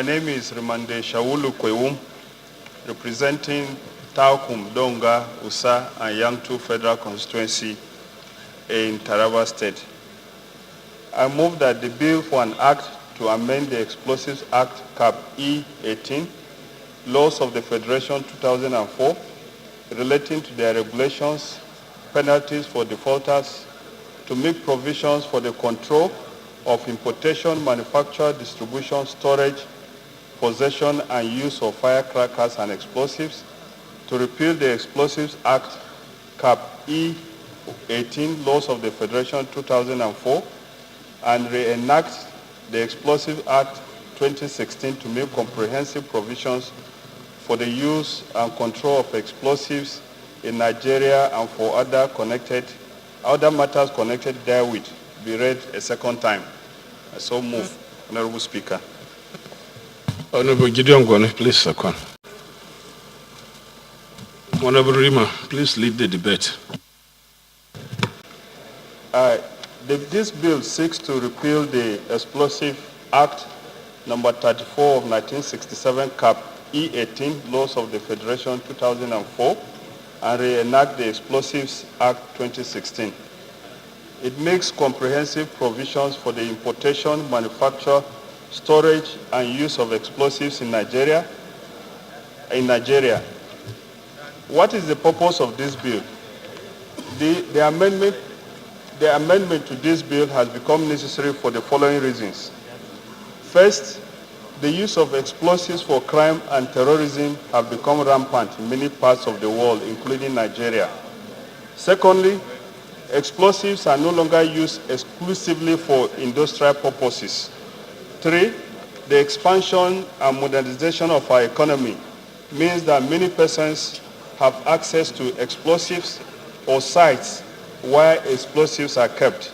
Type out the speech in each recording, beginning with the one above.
name is Remande Shawulu, representing Taukum, Donga, Usa, and Yangtu Federal Constituency in Taraba State. I move that the bill for an act to amend the Explosives Act Cap E18, Laws of the Federation 2004, relating to their regulations, penalties for defaulters, to make provisions for the control of importation, manufacture, distribution, storage, possession, and use of firecrackers and explosives, to repeal the Explosives Act Cap E18, Laws of the Federation 2004, and reenact the Explosives Act 2016 to make comprehensive provisions for the use and control of explosives in Nigeria and for other matters connected therewith be read a second time. I so move, Honorable Speaker. Honorable Gideon Gwone, please second. Honorable Rima, please lead the debate. This bill seeks to repeal the Explosive Act number 34 of 1967, Cap E18, Laws of the Federation 2004, and reenact the Explosives Act 2016. It makes comprehensive provisions for the importation, manufacture, storage, and use of explosives in Nigeria. What is the purpose of this bill? The amendment to this bill has become necessary for the following reasons. First, the use of explosives for crime and terrorism have become rampant in many parts of the world, including Nigeria. Secondly, explosives are no longer used exclusively for industrial purposes. Three, the expansion and modernization of our economy means that many persons have access to explosives or sites where explosives are kept.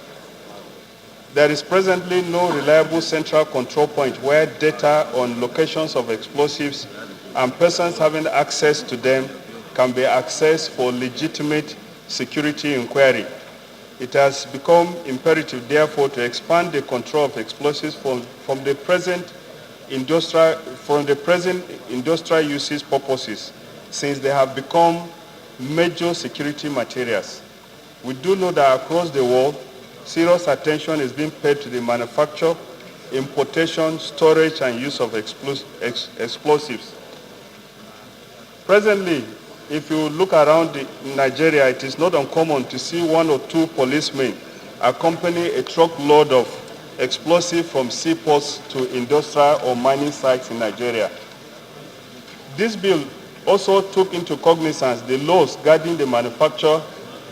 There is presently no reliable central control point where data on locations of explosives and persons having access to them can be accessed for legitimate security inquiry. It has become imperative, therefore, to expand the control of explosives from the present industrial uses purposes, since they have become major security materials. We do know that across the world, serious attention is being paid to the manufacture, importation, storage, and use of explosives. Presently, if you look around Nigeria, it is not uncommon to see one or two policemen accompany a truckload of explosives from seaports to industrial or mining sites in Nigeria. This bill also took into cognizance the laws guarding the manufacture,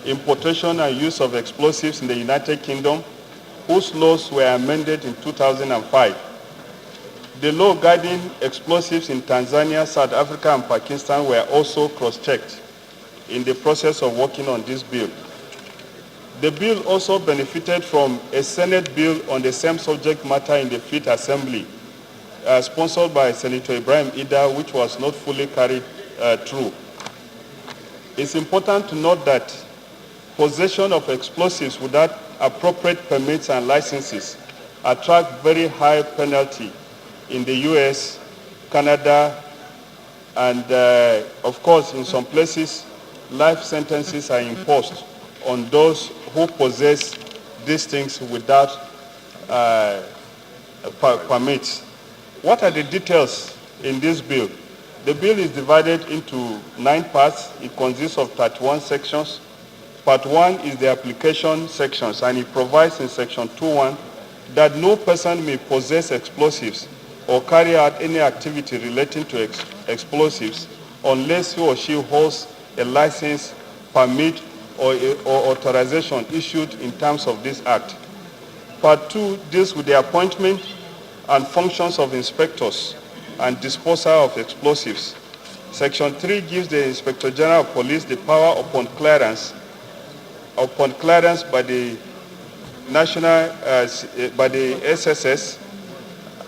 importation, and use of explosives in the United Kingdom, whose laws were amended in 2005. The law guiding explosives in Tanzania, South Africa, and Pakistan were also cross-checked in the process of working on this bill. The bill also benefited from a Senate bill on the same subject matter in the Fifth Assembly, sponsored by Senator Ibrahim Ida, which was not fully carried through. It's important to note that possession of explosives without appropriate permits and licenses attract very high penalty in the US, Canada, and of course in some places life sentences are imposed on those who possess these things without permits. What are the details in this bill? The bill is divided into 9 parts. It consists of 31 sections. Part 1 is the application sections, and it provides in section 2.1 that no person may possess explosives or carry out any activity relating to explosives unless he or she holds a license, permit, or authorization issued in terms of this act. Part 2 deals with the appointment and functions of inspectors and disposal of explosives. Section 3 gives the Inspector General of Police the power upon clearance by the SSS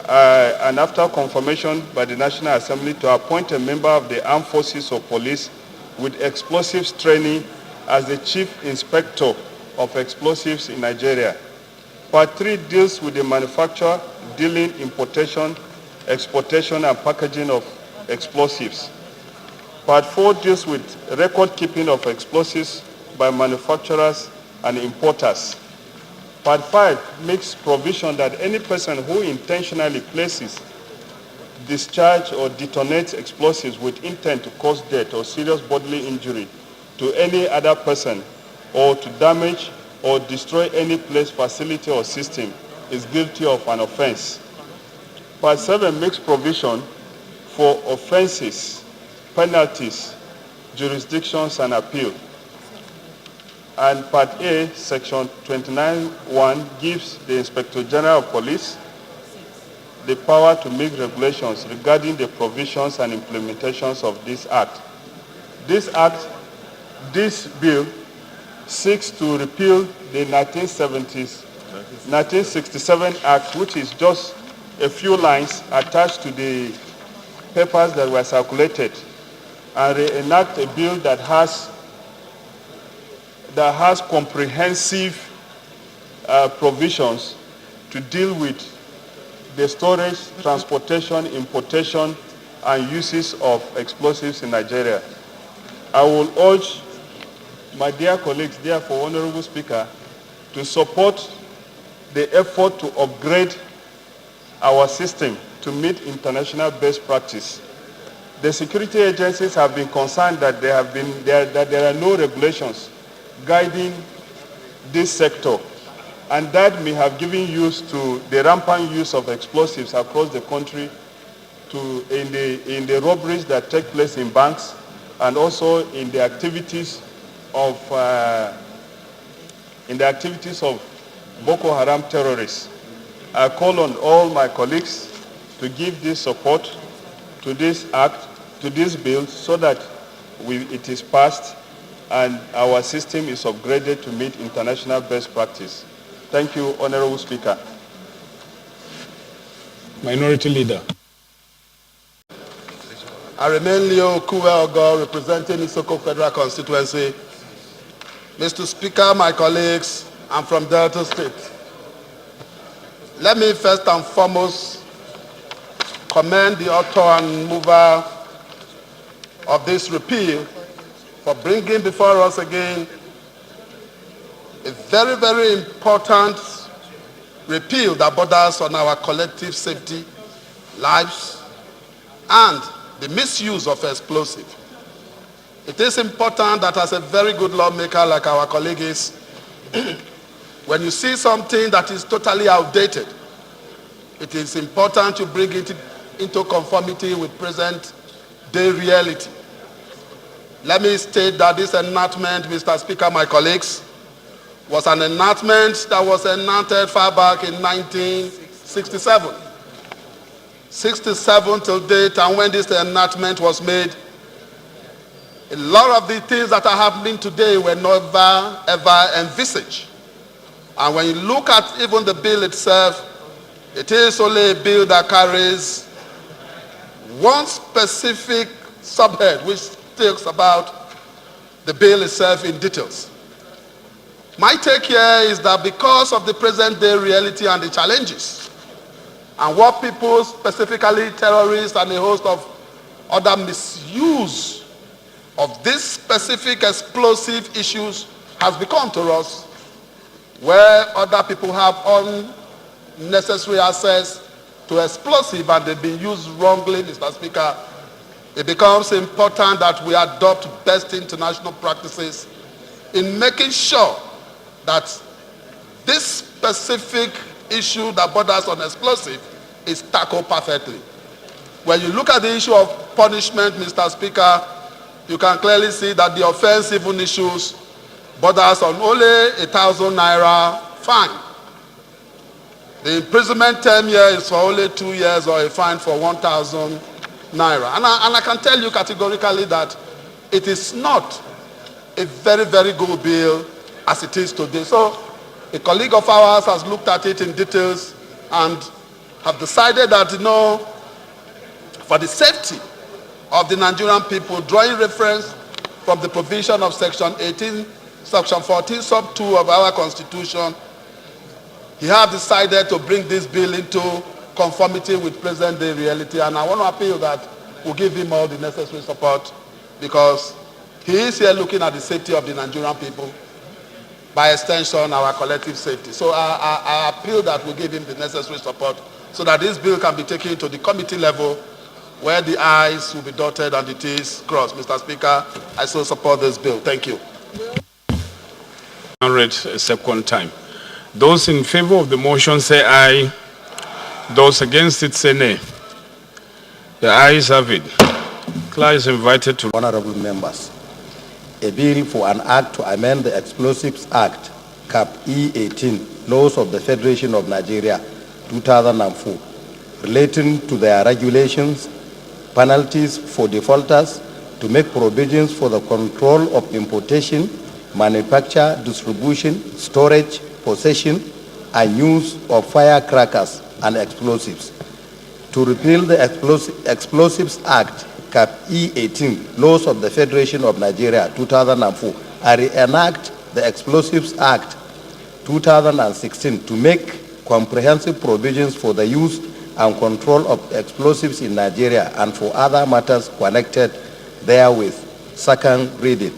and after confirmation by the National Assembly to appoint a member of the Armed Forces or Police with explosives training as the Chief Inspector of Explosives in Nigeria. Part 3 deals with the manufacture, dealing, importation, exportation and packaging of explosives. Part 4 deals with record keeping of explosives by manufacturers and importers. Part 5 makes provision that any person who intentionally places, discharge or detonates explosives with intent to cause death or serious bodily injury to any other person or to damage or destroy any place, facility or system is guilty of an offense. Part 7 makes provision for offenses, penalties, jurisdictions and appeal. And Part A, Section 29(1) gives the Inspector General of Police the power to make regulations regarding the provisions and implementations of this act. This bill seeks to repeal the 1967 Act, which is just a few lines attached to the papers that were circulated, and reenact a bill that has comprehensive provisions to deal with the storage, transportation, importation, and uses of explosives in Nigeria. I will urge my dear colleagues, therefore, Honorable Speaker, to support the effort to upgrade our system to meet international best practice. The security agencies have been concerned that there are no regulations guiding this sector, and that may have given use to the rampant use of explosives across the country in the robberies that take place in banks and also in the activities of Boko Haram terrorists. I call on all my colleagues to give this support to this act, to this bill, so that it is passed and our system is upgraded to meet international best practice. Thank you, Honorable Speaker. Minority Leader. I remain Leo Kuwe-Ogo, representing Isoko Federal Constituency. Mr. Speaker, my colleagues, I'm from Delta State. Let me first and foremost commend the author and mover of this repeal for bringing before us again a very, very important repeal that borders on our collective safety, lives, and the misuse of explosives. It is important that as a very good lawmaker like our colleague is, when you see something that is totally outdated, it is important to bring it into conformity with present day reality. Let me state that this enactment, Mr. Speaker, my colleagues, was an enactment that was enacted far back in 1967. 67 till date, and when this enactment was made, a lot of the things that are happening today were never ever envisaged. And when you look at even the bill itself, it is only a bill that carries one specific subhead which talks about the bill itself in details. My take here is that because of the present day reality and the challenges, and what people, specifically terrorists and a host of other misuse of these specific explosive issues has become to us, where other people have unnecessary access to explosive and they've been used wrongly, Mr. Speaker, it becomes important that we adopt best international practices in making sure that this specific issue that borders on explosive is tackled perfectly. When you look at the issue of punishment, Mr. Speaker, you can clearly see that the offense even issues borders on only 1,000 naira fine. The imprisonment term here is for only 2 years or a fine for 1,000 naira. And I can tell you categorically that it is not a very, very good bill as it is today. So a colleague of ours has looked at it in details and have decided that, for the safety of the Nigerian people, drawing reference from the provision of Section 18, Section 14, Sub 2 of our Constitution, he has decided to bring this bill into conformity with present-day reality. And I want to appeal that we'll give him all the necessary support, because he is here looking at the safety of the Nigerian people, by extension, our collective safety. So I appeal that we give him the necessary support so that this bill can be taken to the committee level, where the I's will be dotted and the T's crossed. Mr. Speaker, I so support this bill. Thank you. Read a second time. Those in favor of the motion say aye. Those against it say nay. The ayes have it. Clerk is invited to. Honorable members, a bill for an act to amend the Explosives Act, Cap E18, Laws of the Federation of Nigeria, 2004, relating to their regulations, penalties for defaulters, to make provisions for the control of importation, manufacture, distribution, storage, possession, and use of firecrackers and explosives, to repeal the Explosives Act, Cap E18, Laws of the Federation of Nigeria, 2004, and reenact the Explosives Act, 2016, to make comprehensive provisions for the use and control of explosives in Nigeria and for other matters connected therewith. Second reading.